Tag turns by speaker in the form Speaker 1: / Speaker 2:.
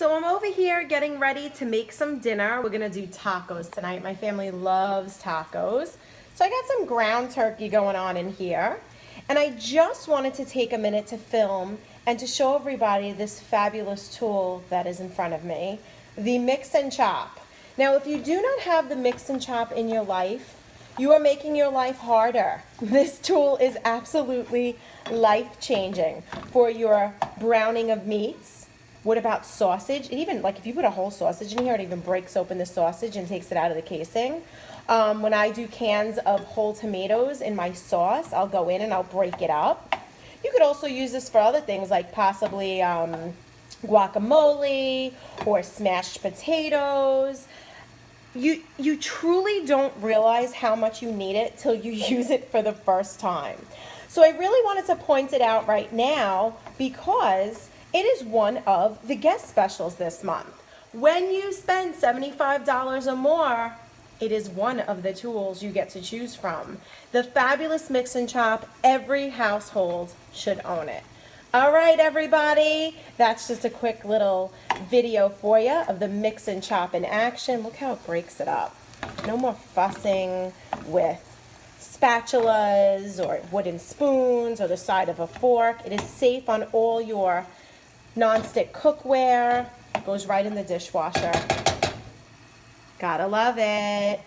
Speaker 1: So I'm over here getting ready to make some dinner. We're gonna do tacos tonight. My family loves tacos. So I got some ground turkey going on in here. And I just wanted to take a minute to film and to show everybody this fabulous tool that is in front of me, the mix and chop. Now, if you do not have the mix and chop in your life, you are making your life harder. This tool is absolutely life-changing for your browning of meats. What about sausage? And even like if you put a whole sausage in here, it even breaks open the sausage and takes it out of the casing. When I do cans of whole tomatoes in my sauce, I'll go in and I'll break it up. You could also use this for other things like possibly guacamole or smashed potatoes. You truly don't realize how much you need it till you use it for the first time. So I really wanted to point it out right now because it is one of the guest specials this month. When you spend $75 or more, it is one of the tools you get to choose from. The fabulous mix and chop, every household should own it. All right, everybody, that's just a quick little video for you of the mix and chop in action. Look how it breaks it up. No more fussing with spatulas or wooden spoons or the side of a fork. It is safe on all your non-stick cookware. Goes right in the dishwasher. Gotta love it.